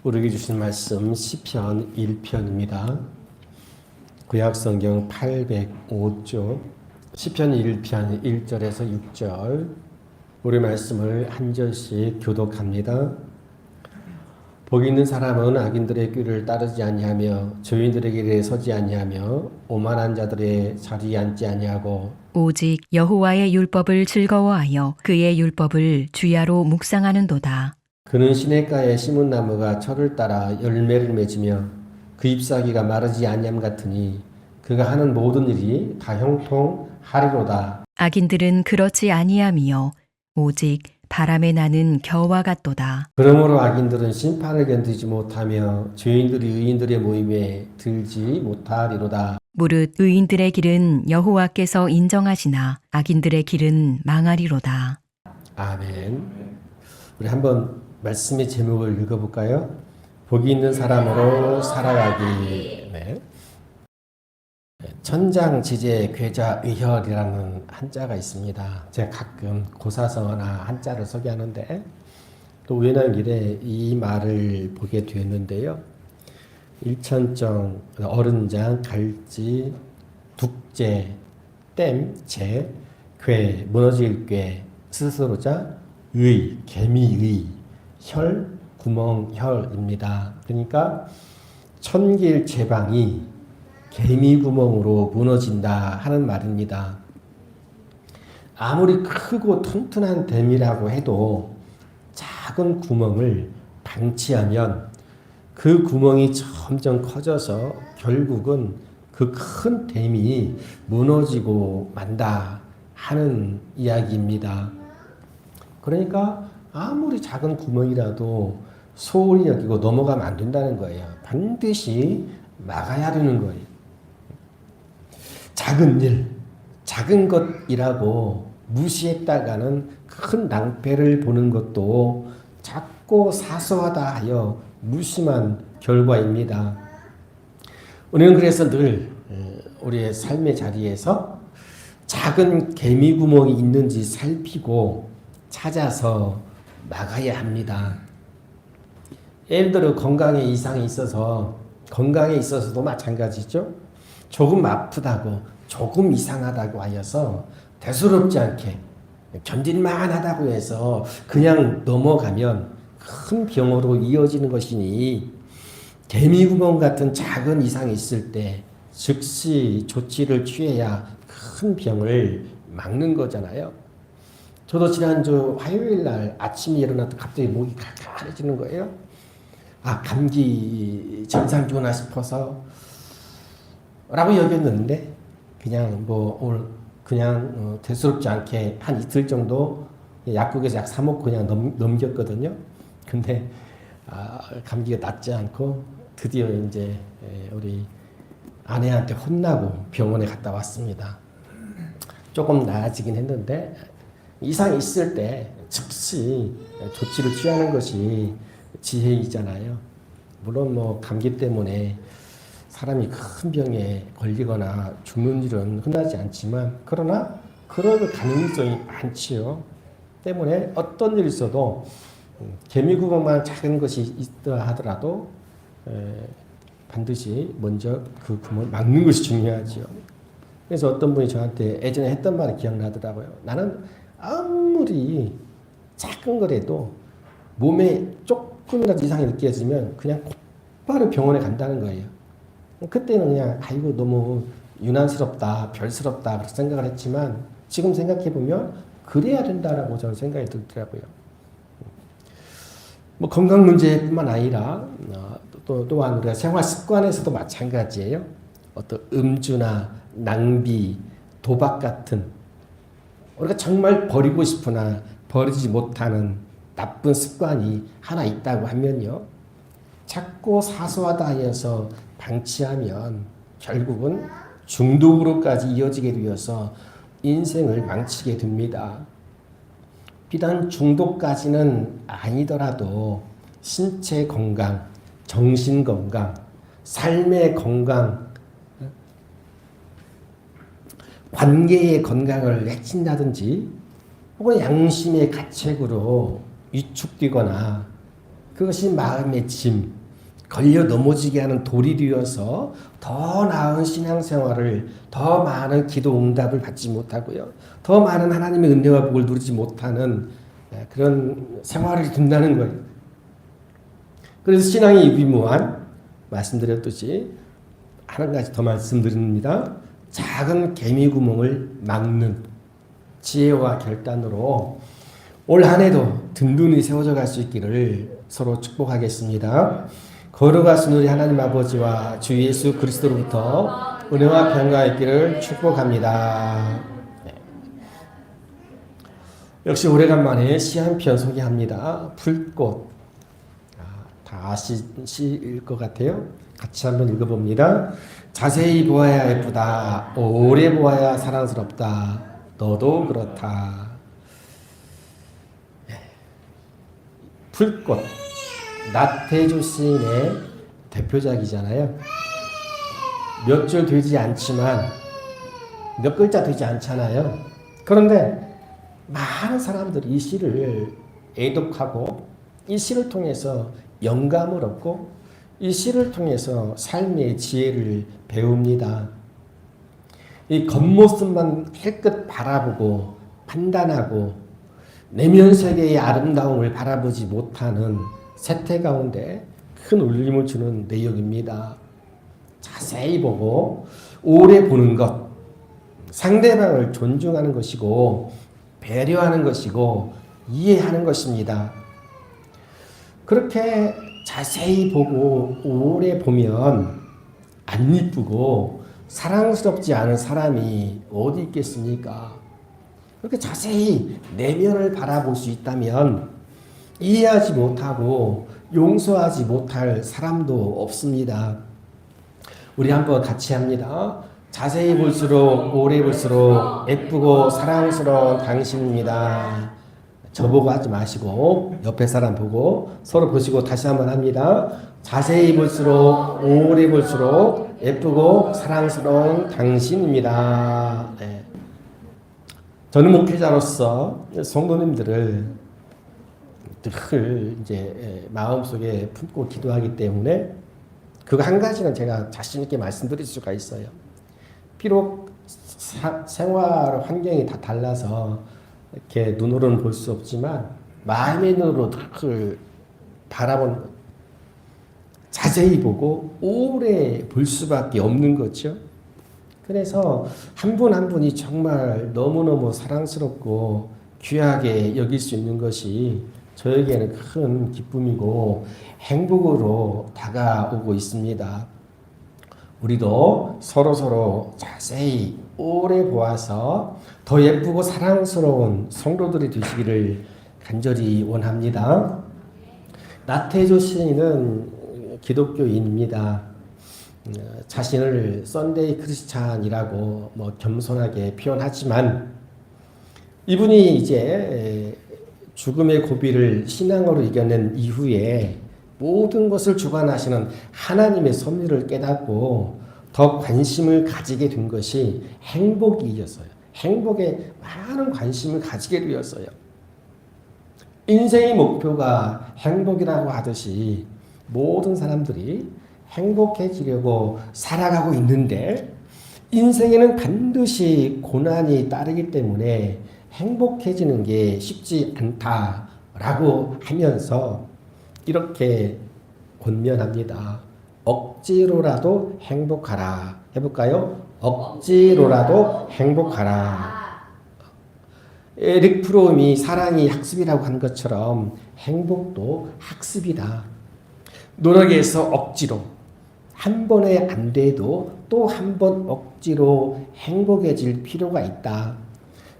우리에게 주신 말씀 시편 1편입니다. 구약성경 805쪽 시편 1편 1절에서 6절 우리 말씀을 한 절씩 교독합니다. 복 있는 사람은 악인들의 꾀를 따르지 아니하며 죄인들의 길에 서지 아니하며 오만한 자들의 자리에 앉지 아니하고 오직 여호와의 율법을 즐거워하여 그의 율법을 주야로 묵상하는도다. 그는 시냇가에 심은 나무가 철을 따라 열매를 맺으며 그 잎사귀가 마르지 아니함 같으니 그가 하는 모든 일이 다 형통하리로다. 악인들은 그렇지 아니하며 오직 바람에 나는 겨와 같도다. 그러므로 악인들은 심판을 견디지 못하며 죄인들이 의인들의 모임에 들지 못하리로다. 무릇 의인들의 길은 여호와께서 인정하시나 악인들의 길은 망하리로다. 아멘. 우리 한번 말씀의 제목을 읽어볼까요? 복이 있는 사람으로 살아가기. 네. 천장지제 괴자 의혈이라는 한자가 있습니다. 제가 가끔 고사성어나 한자를 소개하는데 또 우연한 길에 이 말을 보게 되었는데요. 일천정, 어른장, 갈지, 둑제, 땜, 재, 괴, 무너질 괴, 스스로자, 의, 개미의, 혈, 구멍혈입니다. 그러니까 천길 제방이 개미 구멍으로 무너진다 하는 말입니다. 아무리 크고 튼튼한 댐이라고 해도 작은 구멍을 방치하면 그 구멍이 점점 커져서 결국은 그 큰 댐이 무너지고 만다 하는 이야기입니다. 그러니까 아무리 작은 구멍이라도 소홀히 여기고 넘어가면 안 된다는 거예요. 반드시 막아야 되는 거예요. 작은 일, 작은 것이라고 무시했다가는 큰 낭패를 보는 것도 작고 사소하다 하여 무심한 결과입니다. 우리는 그래서 늘 우리의 삶의 자리에서 작은 개미 구멍이 있는지 살피고 찾아서 막아야 합니다. 예를 들어 건강에 이상이 있어서 건강에 있어서도 마찬가지죠. 조금 아프다고 조금 이상하다고 하여서 대수롭지 않게 견딜만 하다고 해서 그냥 넘어가면 큰 병으로 이어지는 것이니 개미구멍 같은 작은 이상이 있을 때 즉시 조치를 취해야 큰 병을 막는 거잖아요. 저도 지난주 화요일 날 아침에 일어나도 갑자기 목이 칼칼해지는 거예요. 아, 감기 증상이구나 싶어서 라고 여겼는데 그냥 뭐 오늘 그냥 대수롭지 않게 한 이틀 정도 약국에서 약 사먹고 그냥 넘겼거든요. 근데 감기가 낫지 않고 드디어 이제 우리 아내한테 혼나고 병원에 갔다 왔습니다. 조금 나아지긴 했는데 이상이 있을 때 즉시 조치를 취하는 것이 지혜이잖아요. 물론 뭐 감기 때문에 사람이 큰 병에 걸리거나 죽는 일은 흔하지 않지만 그러나 그럴 가능성이 많지요. 때문에 어떤 일이 있어도 개미구멍만 작은 것이 있다 하더라도 반드시 먼저 그 구멍을 막는 것이 중요하죠. 그래서 어떤 분이 저한테 예전에 했던 말이 기억나더라고요. 나는 아무리 작은 거라도 몸에 조금이라도 이상이 느껴지면 그냥 곧바로 병원에 간다는 거예요. 그때는 그냥 아이고 너무 유난스럽다, 별스럽다 그렇게 생각을 했지만 지금 생각해보면 그래야 된다라고 저는 생각이 들더라고요. 뭐 건강 문제뿐만 아니라 또한 우리가 생활 습관에서도 마찬가지예요. 어떤 음주나 낭비, 도박 같은 우리가 정말 버리고 싶으나 버리지 못하는 나쁜 습관이 하나 있다고 하면요. 작고 사소하다 하여서 방치하면 결국은 중독으로까지 이어지게 되어서 인생을 망치게 됩니다. 비단 중독까지는 아니더라도 신체 건강, 정신 건강, 삶의 건강, 관계의 건강을 해친다든지 혹은 양심의 가책으로 위축되거나 그것이 마음의 짐, 걸려 넘어지게 하는 돌이 되어서 더 나은 신앙생활을, 더 많은 기도 응답을 받지 못하고요. 더 많은 하나님의 은혜와 복을 누리지 못하는 그런 생활을 둔다는 거예요. 그래서 신앙이 유비무한, 말씀드렸듯이 한 가지 더 말씀드립니다. 작은 개미 구멍을 막는 지혜와 결단으로 올 한 해도 든든히 세워져 갈 수 있기를 서로 축복하겠습니다. 거룩하신 우리 하나님 아버지와 주 예수 그리스도로부터 은혜와 평강이 있기를 축복합니다. 네. 역시 오래간만에 시 한 편 소개합니다. 불꽃. 다 아시실 것 같아요. 같이 한번 읽어봅니다. 자세히 보아야 예쁘다. 오래 보아야 사랑스럽다. 너도 그렇다. 불꽃. 나태주 시인의 대표작이잖아요. 몇 줄 되지 않지만 몇 글자 되지 않잖아요. 그런데 많은 사람들이 이 시를 애독하고 이 시를 통해서 영감을 얻고 이 시를 통해서 삶의 지혜를 배웁니다. 이 겉모습만 힐끗 바라보고 판단하고 내면 세계의 아름다움을 바라보지 못하는 세태 가운데 큰 울림을 주는 내용입니다. 자세히 보고 오래 보는 것, 상대방을 존중하는 것이고 배려하는 것이고 이해하는 것입니다. 그렇게 자세히 보고 오래 보면 안 이쁘고 사랑스럽지 않은 사람이 어디 있겠습니까? 그렇게 자세히 내면을 바라볼 수 있다면 이해하지 못하고 용서하지 못할 사람도 없습니다. 우리 한번 같이 합니다. 자세히 볼수록 오래 볼수록 예쁘고 사랑스러운 당신입니다. 저보고 하지 마시고 옆에 사람 보고 서로 보시고 다시 한번 합니다. 자세히 볼수록 오래 볼수록 예쁘고 사랑스러운 당신입니다. 네. 저는 목회자로서 성도님들을 늘 이제 마음속에 품고 기도하기 때문에 그거 한 가지는 제가 자신 있게 말씀드릴 수가 있어요. 비록 생활 환경이 다 달라서 이렇게 눈으로는 볼 수 없지만 마음의 눈으로 늘 바라보는 것, 자세히 보고 오래 볼 수밖에 없는 거죠. 그래서 한 분 한 분이 정말 너무너무 사랑스럽고 귀하게 여길 수 있는 것이 저에게는 큰 기쁨이고 행복으로 다가오고 있습니다. 우리도 서로서로 자세히 오래 보아서 더 예쁘고 사랑스러운 성도들이 되시기를 간절히 원합니다. 나태주 시인은 기독교인입니다. 자신을 썬데이 크리스찬이라고 겸손하게 표현하지만 이분이 이제 죽음의 고비를 신앙으로 이겨낸 이후에 모든 것을 주관하시는 하나님의 섭리를 깨닫고 더 관심을 가지게 된 것이 행복이었어요. 행복에 많은 관심을 가지게 되었어요. 인생의 목표가 행복이라고 하듯이 모든 사람들이 행복해지려고 살아가고 있는데 인생에는 반드시 고난이 따르기 때문에 행복해지는 게 쉽지 않다라고 하면서 이렇게 권면합니다. 억지로라도 행복하라. 해볼까요? 억지로라도 행복하라. 에릭 프롬이 사랑이 학습이라고 한 것처럼 행복도 학습이다. 노력해서 억지로 한 번에 안 돼도 또 한 번 억지로 행복해질 필요가 있다.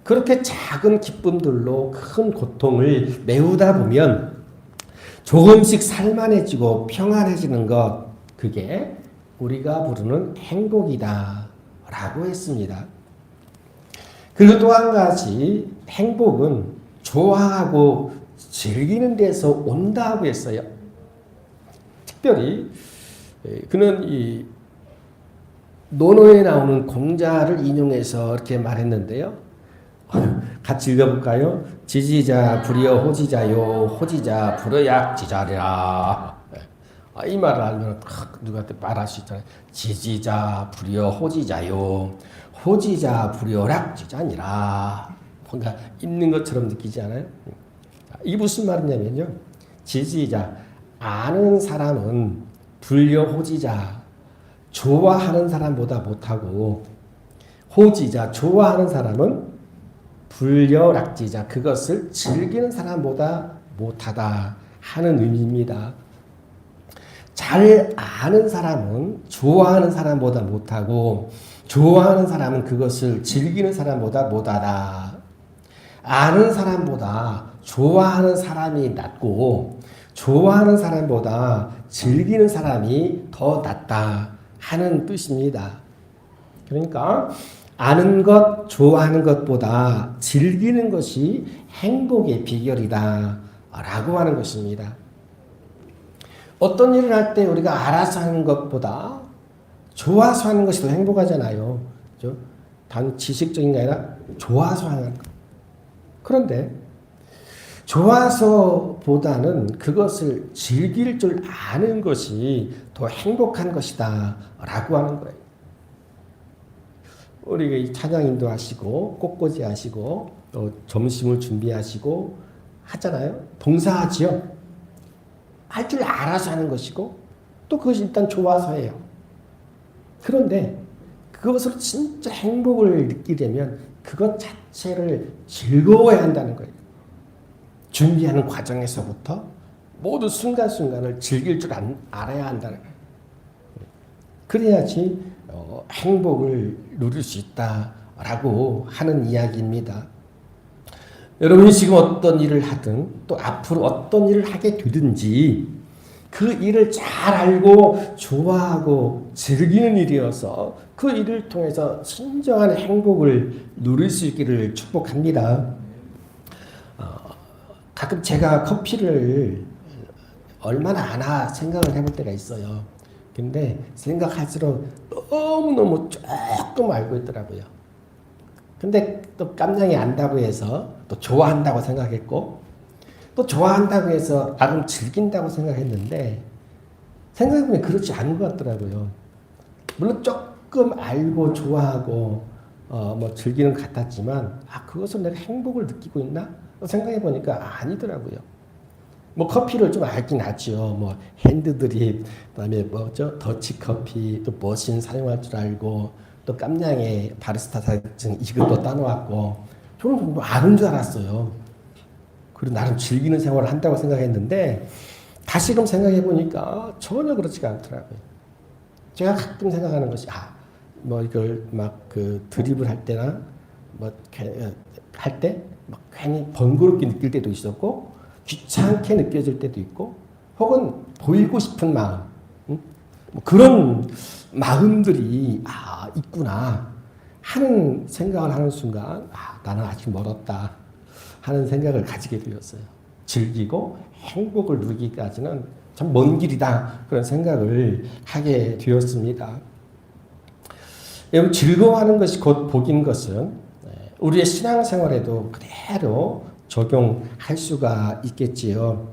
그렇게 작은 기쁨들로 큰 고통을 메우다 보면 조금씩 살만해지고 평안해지는 것, 그게 우리가 부르는 행복이다 라고 했습니다. 그리고 또 한 가지, 행복은 좋아하고 즐기는 데서 온다고 했어요. 특별히 그는 이 논어에 나오는 공자를 인용해서 이렇게 말했는데요. 같이 읽어볼까요? 지지자 불여 호지자요 호지자 불여약지자리라. 이 말을 알면 누구한테 말할 수 있잖아요. 지지자 불여 호지자요 호지자 불여약지자니라. 뭔가 있는 것처럼 느끼지 않아요? 이게 무슨 말이냐면요. 지지자 아는 사람은 불여 호지자 좋아하는 사람보다 못하고 호지자 좋아하는 사람은 불여락지자 그것을 즐기는 사람보다 못하다 하는 의미입니다. 잘 아는 사람은 좋아하는 사람보다 못하고 좋아하는 사람은 그것을 즐기는 사람보다 못하다. 아는 사람보다 좋아하는 사람이 낫고 좋아하는 사람보다 즐기는 사람이 더 낫다 하는 뜻입니다. 그러니까 아는 것, 좋아하는 것보다 즐기는 것이 행복의 비결이다 라고 하는 것입니다. 어떤 일을 할 때 우리가 알아서 하는 것보다 좋아서 하는 것이 더 행복하잖아요. 그렇죠? 단 지식적인 게 아니라 좋아서 하는 것. 그런데 좋아서보다는 그것을 즐길 줄 아는 것이 더 행복한 것이다 라고 하는 거예요. 우리가 이 찬양 인도하시고 꽃꽂이 하시고 또 점심을 준비하시고 하잖아요. 봉사하지요. 할 줄 알아서 하는 것이고 또 그것이 일단 좋아서 해요. 그런데 그것으로 진짜 행복을 느끼려면 그것 자체를 즐거워야 한다는 거예요. 준비하는 과정에서부터 모든 순간순간을 즐길 줄 알아야 한다는 거예요. 그래야지 행복을 누릴 수 있다라고 하는 이야기입니다. 여러분이 지금 어떤 일을 하든 또 앞으로 어떤 일을 하게 되든지 그 일을 잘 알고 좋아하고 즐기는 일이어서 그 일을 통해서 진정한 행복을 누릴 수 있기를 축복합니다. 가끔 제가 커피를 얼마나 아나 생각을 해볼 때가 있어요. 근데 생각할수록 너무너무 조금 알고 있더라고요. 근데 또 깜냥이 안다고 해서 또 좋아한다고 생각했고 또 좋아한다고 해서 나름 즐긴다고 생각했는데 생각해보면 그렇지 않은 것 같더라고요. 물론 조금 알고 좋아하고 뭐 즐기는 것 같았지만 그것을 내가 행복을 느끼고 있나? 생각해보니까 아니더라고요. 뭐 커피를 좀 알긴 알죠. 뭐 핸드드립, 그다음에 뭐죠 더치커피, 또 머신 사용할 줄 알고 또 깜냥에 바리스타 자격증 이것도 따놓았고 저는 뭐 아는 줄 알았어요. 그리고 나름 즐기는 생활을 한다고 생각했는데 다시금 생각해보니까 전혀 그렇지가 않더라고요. 제가 가끔 생각하는 것이 뭐 이걸 막 그 드립을 할 때나 뭐 할 때 막 괜히 번거롭게 느낄 때도 있었고 귀찮게 느껴질 때도 있고 혹은 보이고 싶은 마음 뭐 그런 마음들이 있구나 하는 생각을 하는 순간 나는 아직 멀었다 하는 생각을 가지게 되었어요. 즐기고 행복을 누리기까지는 참 먼 길이다 그런 생각을 하게 되었습니다. 여러분 즐거워하는 것이 곧 복인 것은 우리의 신앙생활에도 그대로 적용할 수가 있겠지요.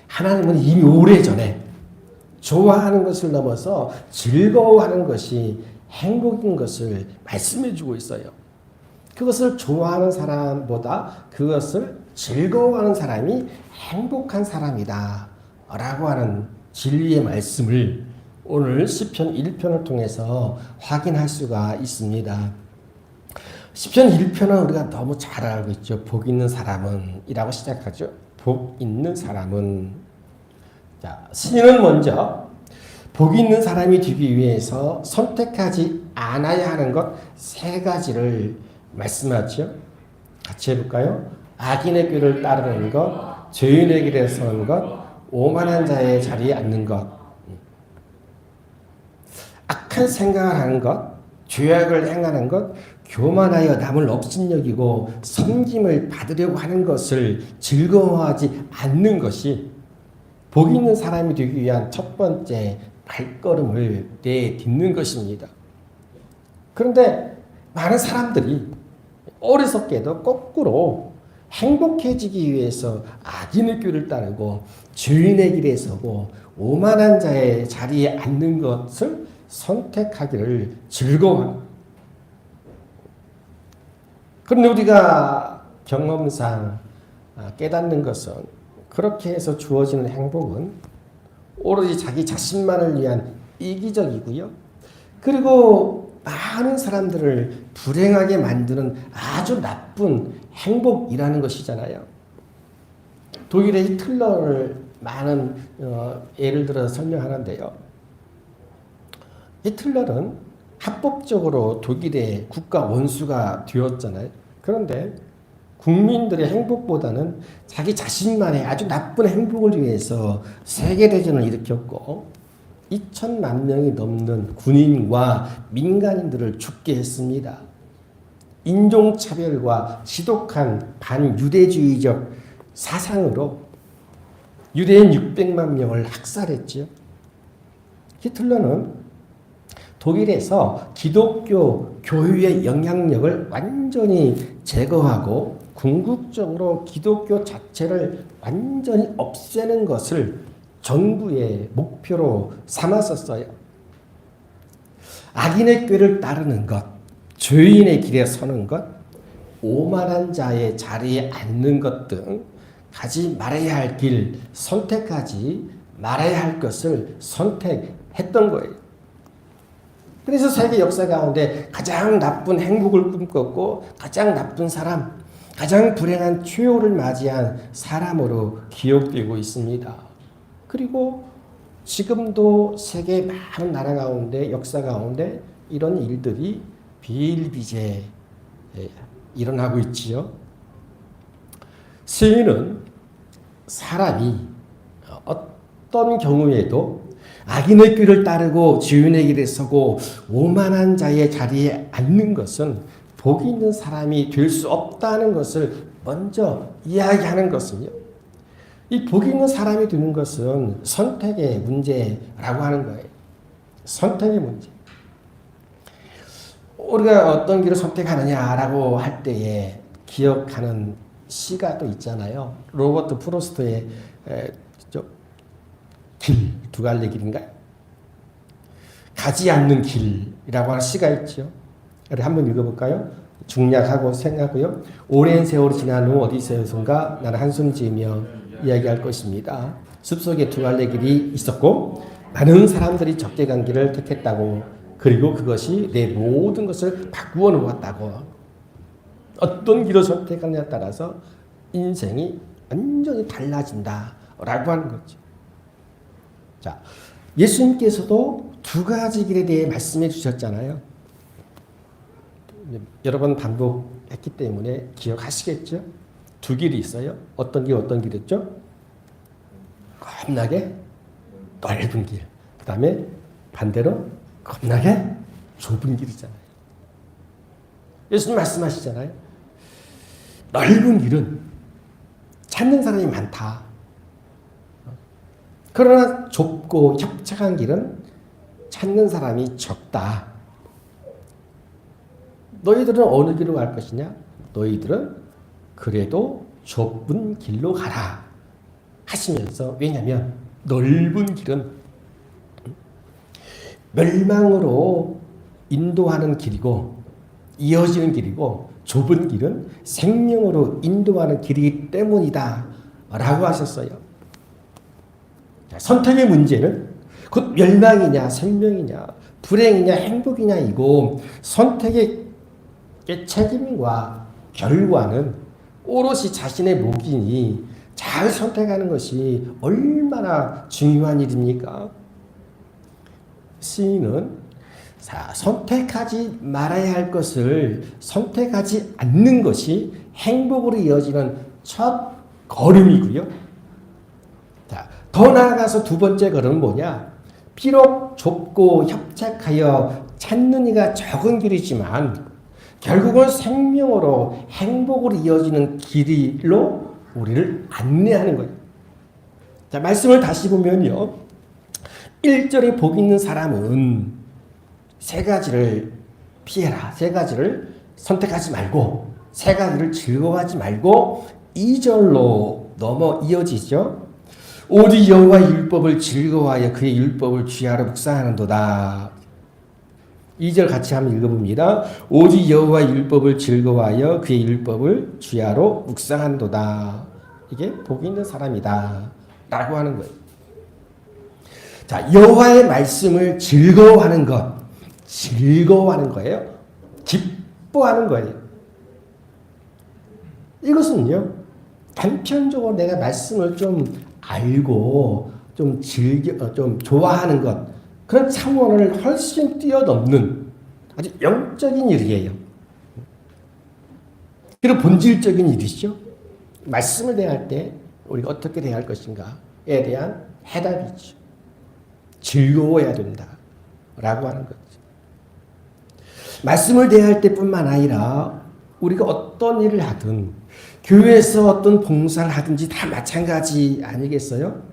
하나님은 이미 오래전에 좋아하는 것을 넘어서 즐거워하는 것이 행복인 것을 말씀해 주고 있어요. 그것을 좋아하는 사람보다 그것을 즐거워하는 사람이 행복한 사람이다 라고 하는 진리의 말씀을 오늘 시편 1편을 통해서 확인할 수가 있습니다. 시편 1편은 우리가 너무 잘 알고 있죠. 복 있는 사람은 이라고 시작하죠. 복 있는 사람은 자, 시인은 먼저 복 있는 사람이 되기 위해서 선택하지 않아야 하는 것 세 가지를 말씀하죠. 같이 해볼까요? 악인의 꾀를 따르는 것, 죄인의 길에 서는 것, 오만한 자의 자리에 앉는 것. 악한 생각을 하는 것, 죄악을 행하는 것, 교만하여 남을 업신여기고 섬김을 받으려고 하는 것을 즐거워하지 않는 것이 복 있는 사람이 되기 위한 첫 번째 발걸음을 내딛는 것입니다. 그런데 많은 사람들이 어리석게도 거꾸로 행복해지기 위해서 악인의 꾀를 따르고 죄인의 길에 서고 오만한 자의 자리에 앉는 것을 선택하기를 즐거워합니다. 그런데 우리가 경험상 깨닫는 것은 그렇게 해서 주어지는 행복은 오로지 자기 자신만을 위한 이기적이고요. 그리고 많은 사람들을 불행하게 만드는 아주 나쁜 행복이라는 것이잖아요. 독일의 히틀러를 많은 예를 들어 설명하는데요. 히틀러는 합법적으로 독일의 국가 원수가 되었잖아요. 그런데 국민들의 행복보다는 자기 자신만의 아주 나쁜 행복을 위해서 세계대전을 일으켰고 2천만 명이 넘는 군인과 민간인들을 죽게 했습니다. 인종차별과 지독한 반유대주의적 사상으로 유대인 600만 명을 학살했죠. 히틀러는 독일에서 기독교 교회의 영향력을 완전히 제거하고 궁극적으로 기독교 자체를 완전히 없애는 것을 정부의 목표로 삼았었어요. 악인의 꾀를 따르는 것, 죄인의 길에 서는 것, 오만한 자의 자리에 앉는 것 등 가지 말아야 할 길, 선택하지 말아야 할 것을 선택했던 거예요. 그래서 세계 역사 가운데 가장 나쁜 행복을 꿈꿨고 가장 나쁜 사람, 가장 불행한 최후를 맞이한 사람으로 기억되고 있습니다. 그리고 지금도 세계 많은 나라 가운데 역사 가운데 이런 일들이 비일비재 일어나고 있지요. 시인은 사람이 어떤 경우에도 악인의 꾀를 따르고 죄인의 길에 서고 오만한 자의 자리에 앉는 것은 복이 있는 사람이 될 수 없다는 것을 먼저 이야기하는 것은요. 이 복이 있는 사람이 되는 것은 선택의 문제라고 하는 거예요. 선택의 문제. 우리가 어떤 길을 선택하느냐라고 할 때에 기억하는 시가 또 있잖아요. 로버트 프로스트의 길, 두 갈래 길인가요? 가지 않는 길이라고 하는 시가 있죠. 우리 한번 읽어볼까요? 중략하고 생하고요. 오랜 세월이 지난 후 어디서선가 나는 한숨 지으며 이야기할 것입니다. 숲속에 두 갈래 길이 있었고 많은 사람들이 적게 간 길을 택했다고, 그리고 그것이 내 모든 것을 바꾸어 놓았다고. 어떤 길을 선택하느냐에 따라서 인생이 완전히 달라진다라고 하는 거죠. 자, 예수님께서도 두 가지 길에 대해 말씀해 주셨잖아요. 여러 번 반복했기 때문에 기억하시겠죠? 두 길이 있어요. 어떤 길이었죠? 겁나게 넓은 길. 그 다음에 반대로 겁나게 좁은 길이잖아요. 예수님 말씀하시잖아요. 넓은 길은 찾는 사람이 많다. 그러나 좁고 협착한 길은 찾는 사람이 적다. 너희들은 어느 길로 갈 것이냐? 너희들은 그래도 좁은 길로 가라 하시면서, 왜냐하면 넓은 길은 멸망으로 인도하는 길이고 이어지는 길이고, 좁은 길은 생명으로 인도하는 길이기 때문이다 라고 하셨어요. 선택의 문제는 곧 멸망이냐 생명이냐 불행이냐 행복이냐 이고, 선택의 책임과 결과는 오롯이 자신의 몫이니 잘 선택하는 것이 얼마나 중요한 일입니까? 시인은 선택하지 말아야 할 것을 선택하지 않는 것이 행복으로 이어지는 첫 걸음이고요. 자, 더 나아가서 두 번째 걸음은 뭐냐? 비록 좁고 협착하여 찾는 이가 적은 길이지만 결국은 생명으로 행복으로 이어지는 길로 우리를 안내하는 거예요. 자, 말씀을 다시 보면요. 1절에 복 있는 사람은 세 가지를 피해라. 세 가지를 선택하지 말고 세 가지를 즐거워하지 말고 2절로 넘어 이어지죠. 오직 여호와의 율법을 즐거워하여 그의 율법을 주야로 묵상하는도다. 2절 같이 한번 읽어봅니다. 오직 여호와의 율법을 즐거워하여 그의 율법을 주야로 묵상한도다. 이게 복이 있는 사람이다 라고 하는 거예요. 자, 여호와의 말씀을 즐거워하는 것, 즐거워하는 거예요. 기뻐하는 거예요. 이것은요, 단편적으로 내가 말씀을 좀 알고 좀 좋아하는 것, 그런 차원을 훨씬 뛰어넘는 아주 영적인 일이에요. 그리고 본질적인 일이죠. 말씀을 대할 때 우리가 어떻게 대할 것인가에 대한 해답이죠. 즐거워야 된다 라고 하는 거죠. 말씀을 대할 때뿐만 아니라 우리가 어떤 일을 하든 교회에서 어떤 봉사를 하든지 다 마찬가지 아니겠어요?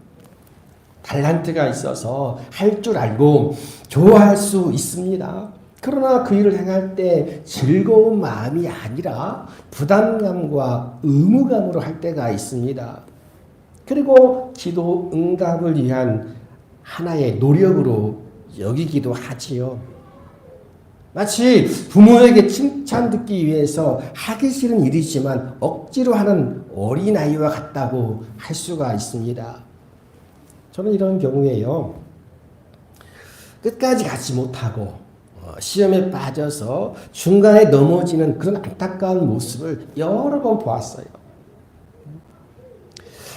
달란트가 있어서 할 줄 알고 좋아할 수 있습니다. 그러나 그 일을 행할 때 즐거운 마음이 아니라 부담감과 의무감으로 할 때가 있습니다. 그리고 기도 응답을 위한 하나의 노력으로 여기기도 하지요. 마치 부모에게 칭찬 듣기 위해서 하기 싫은 일이지만 억지로 하는 어린아이와 같다고 할 수가 있습니다. 저는 이런 경우에요, 끝까지 가지 못하고 시험에 빠져서 중간에 넘어지는 그런 안타까운 모습을 여러 번 보았어요.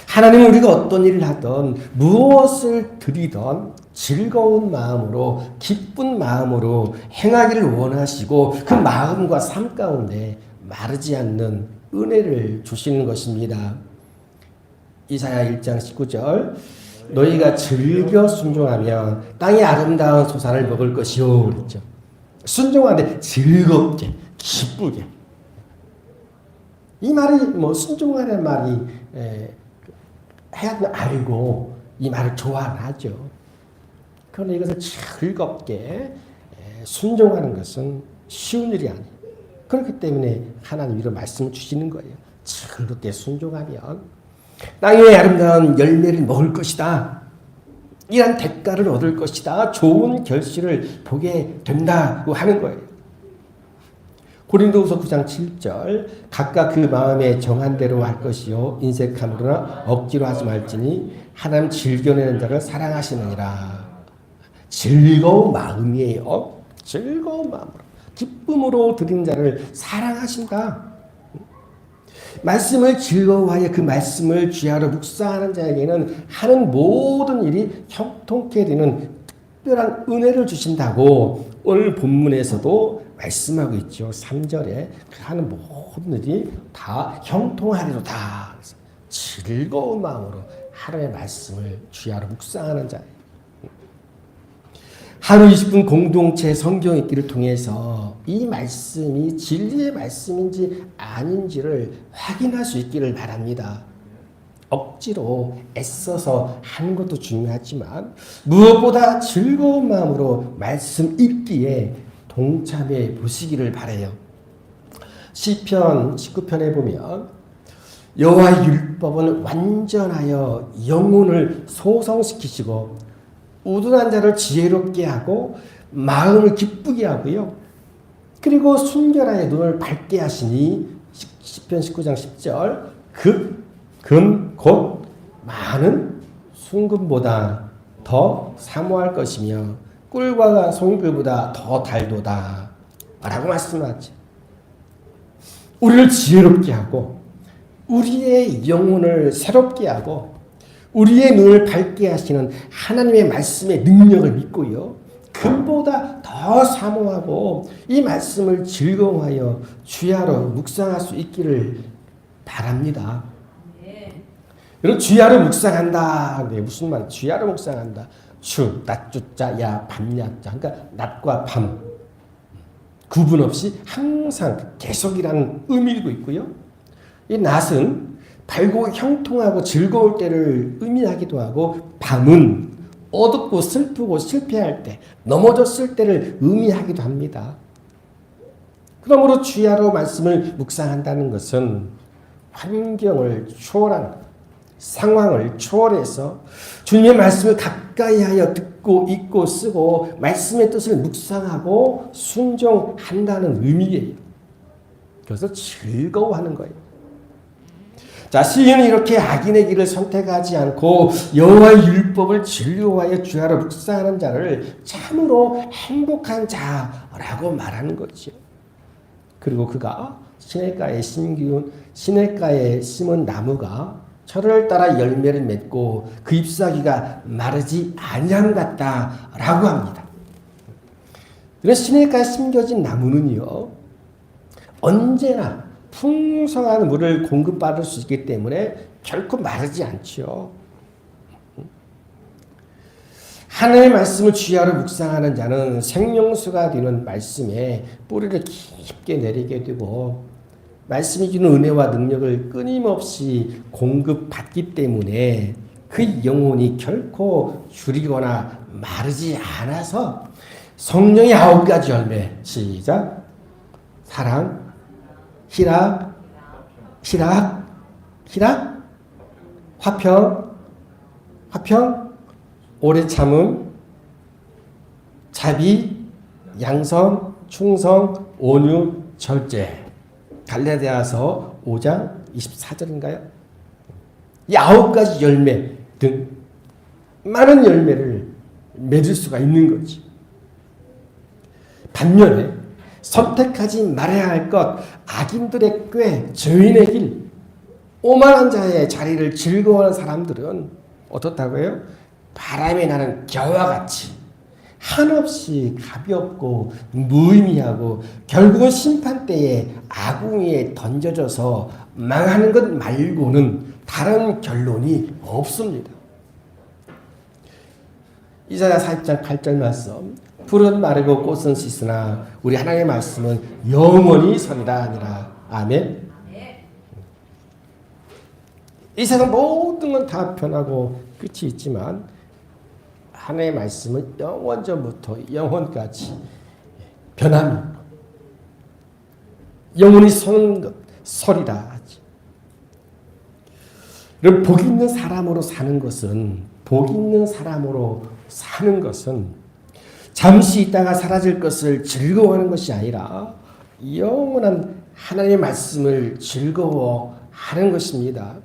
하나님은 우리가 어떤 일을 하든 무엇을 드리든 즐거운 마음으로 기쁜 마음으로 행하기를 원하시고 그 마음과 삶 가운데 마르지 않는 은혜를 주시는 것입니다. 이사야 1장 19절 너희가 즐겨 순종하면 땅의 아름다운 소산을 먹을 것이요 그랬죠. 순종하는데 즐겁게 기쁘게. 이 말이 순종하는 말이 해야 알고 이 말을 좋아하죠. 그러나 이것을 즐겁게 순종하는 것은 쉬운 일이 아니에요. 그렇기 때문에 하나님 이런 말씀을 주시는 거예요. 즐겁게 순종하면 땅의 아름다운 열매를 먹을 것이다. 이런 대가를 얻을 것이다. 좋은 결실을 보게 된다고 하는 거예요. 고린도후서 9장 7절 각각 그 마음에 정한 대로 할 것이요 인색함으로나 억지로 하지 말지니 하나님 즐겨내는 자를 사랑하시느니라. 즐거운 마음이에요. 즐거운 마음으로 기쁨으로 드린 자를 사랑하신다. 말씀을 즐거워하여 그 말씀을 주야로 묵상하는 자에게는 하는 모든 일이 형통케 되는 특별한 은혜를 주신다고 오늘 본문에서도 말씀하고 있죠. 3절에 하는 모든 일이 다 형통하리로다. 즐거운 마음으로 하루의 말씀을 주야로 묵상하는 자예요. 하루 20분 공동체 성경 읽기를 통해서 이 말씀이 진리의 말씀인지 아닌지를 확인할 수 있기를 바랍니다. 억지로 애써서 하는 것도 중요하지만 무엇보다 즐거운 마음으로 말씀 읽기에 동참해 보시기를 바라요. 시편 19편에 보면 여호와의 율법은 완전하여 영혼을 소성시키시고 우둔한 자를 지혜롭게 하고 마음을 기쁘게 하고요. 그리고 순결하여 눈을 밝게 하시니 시편 19장 10절 금 곧 많은 순금보다 더 사모할 것이며 꿀과 송글보다 더 달도다 라고 말씀하죠. 우리를 지혜롭게 하고 우리의 영혼을 새롭게 하고 우리의 눈을 밝게 하시는 하나님의 말씀의 능력을 믿고요. 금보다 더 사모하고 이 말씀을 즐거워하여 주야로 묵상할 수 있기를 바랍니다. 여러분 주야로 묵상한다. 네, 무슨 말? 주야로 묵상한다. 낮주자 야 밤야자. 그러니까 낮과 밤 구분 없이 항상 계속이라는 의미도 있고요. 이 낮은 밝고 형통하고 즐거울 때를 의미하기도 하고 밤은 어둡고 슬프고 실패할 때 넘어졌을 때를 의미하기도 합니다. 그러므로 주야로 말씀을 묵상한다는 것은 환경을 초월한 상황을 초월해서 주님의 말씀을 가까이 하여 듣고 읽고 쓰고 말씀의 뜻을 묵상하고 순종한다는 의미예요. 그래서 즐거워하는 거예요. 자, 시인은 이렇게 악인의 길을 선택하지 않고 여호와의 율법을 즐거워하여 주야로 묵상하는 자를 참으로 행복한 자라고 말하는 거죠. 그리고 그가 시냇가에 심은 나무가 철을 따라 열매를 맺고 그 잎사귀가 마르지 아니함 같다라고 합니다. 그래서 시냇가에 심겨진 나무는요, 언제나 풍성한 물을 공급받을 수 있기 때문에 결코 마르지 않죠. 하나님의 말씀을 주야로 묵상하는 자는 생명수가 되는 말씀에 뿌리를 깊게 내리게 되고 말씀이 주는 은혜와 능력을 끊임없이 공급받기 때문에 그 영혼이 결코 줄이거나 마르지 않아서 성령의 9가지 열매, 시작, 사랑, 희락, 화평, 오래 참음, 자비, 양선, 충성, 온유, 절제. 갈라디아서 5장 24절인가요? 이 9가지 열매 등 많은 열매를 맺을 수가 있는 거지. 반면에 선택하지 말아야 할 것, 악인들의 꾀, 죄인의 길, 오만한 자의 자리를 즐거워하는 사람들은 어떻다고요? 바람에 나는 겨와 같이 한없이 가볍고 무의미하고 결국은 심판대에 아궁이에 던져져서 망하는 것 말고는 다른 결론이 없습니다. 이사야 40장 8절 말씀, 풀은 마르고 꽃은 씻으나 우리 하나님의 말씀은 영원히 선이라 하니라. 아멘. 이 세상 모든 건 다 변하고 끝이 있지만 하나님의 말씀은 영원전부터 영원까지 변함이 영원히 서는 것, 설이라 하지. 그럼 복 있는 사람으로 사는 것은 잠시 있다가 사라질 것을 즐거워하는 것이 아니라 영원한 하나님의 말씀을 즐거워하는 것입니다.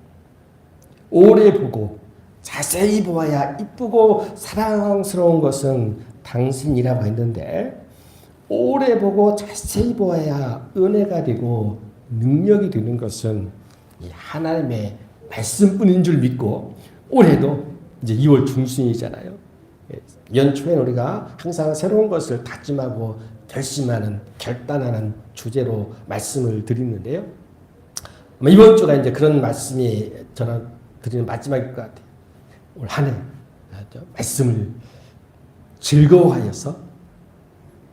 오래 보고 자세히 보아야 이쁘고 사랑스러운 것은 당신이라고 했는데 오래 보고 자세히 보아야 은혜가 되고 능력이 되는 것은 이 하나님의 말씀뿐인 줄 믿고 올해도 이제 2월 중순이잖아요. 연초엔 우리가 항상 새로운 것을 다짐하고 결단하는 주제로 말씀을 드리는데요. 이번 주가 이제 그런 말씀이 저는 드리는 마지막일 것 같아요. 올 한 해 말씀을 즐거워하여서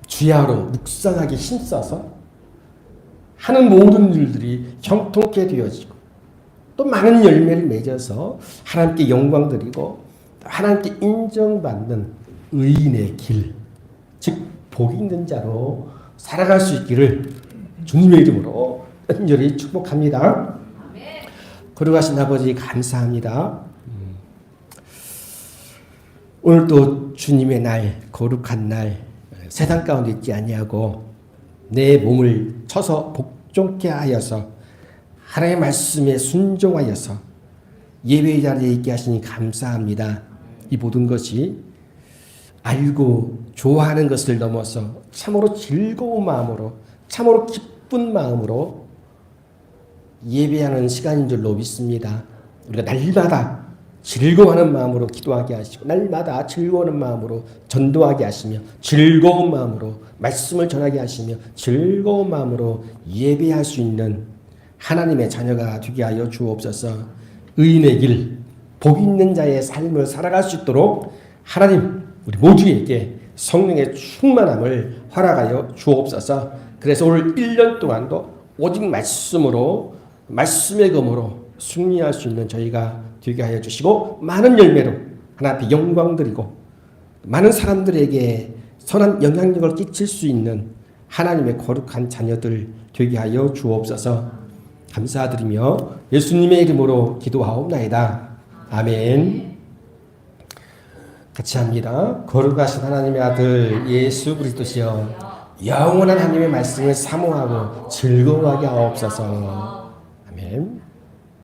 주야로 묵상하기 힘써서 하는 모든 일들이 형통케 되어지고 또 많은 열매를 맺어서 하나님께 영광 드리고 하나님께 인정받는 의인의 길, 즉 복 있는 자로 살아갈 수 있기를 주님의 이름으로 간절히 축복합니다. 거룩하신 아버지 감사합니다. 오늘 또 주님의 날, 거룩한 날, 세상 가운데 있지 아니하고 내 몸을 쳐서 복종케 하여서 하나님의 말씀에 순종하여서 예배의 자리에 있게 하시니 감사합니다. 이 모든 것이 알고 좋아하는 것을 넘어서 참으로 즐거운 마음으로, 참으로 기쁜 마음으로 예배하는 시간인 줄로 믿습니다. 우리가 날마다 즐거워하는 마음으로 기도하게 하시고 날마다 즐거워하는 마음으로 전도하게 하시며 즐거운 마음으로 말씀을 전하게 하시며 즐거운 마음으로 예배할 수 있는 하나님의 자녀가 되게 하여 주옵소서. 의인의 길, 복 있는 자의 삶을 살아갈 수 있도록 하나님 우리 모두에게 성령의 충만함을 허락하여 주옵소서. 그래서 오늘 1년 동안도 오직 말씀으로 말씀의 검으로 승리할 수 있는 저희가 되게 하여 주시고 많은 열매로 하나님 앞에 영광 드리고 많은 사람들에게 선한 영향력을 끼칠 수 있는 하나님의 거룩한 자녀들 되게 하여 주옵소서. 감사드리며 예수님의 이름으로 기도하옵나이다. 아멘. 같이 합니다. 거룩하신 하나님의 아들 예수 그리스도시여, 영원한 하나님의 말씀을 사모하고 즐거워하게 하옵소서. 아멘.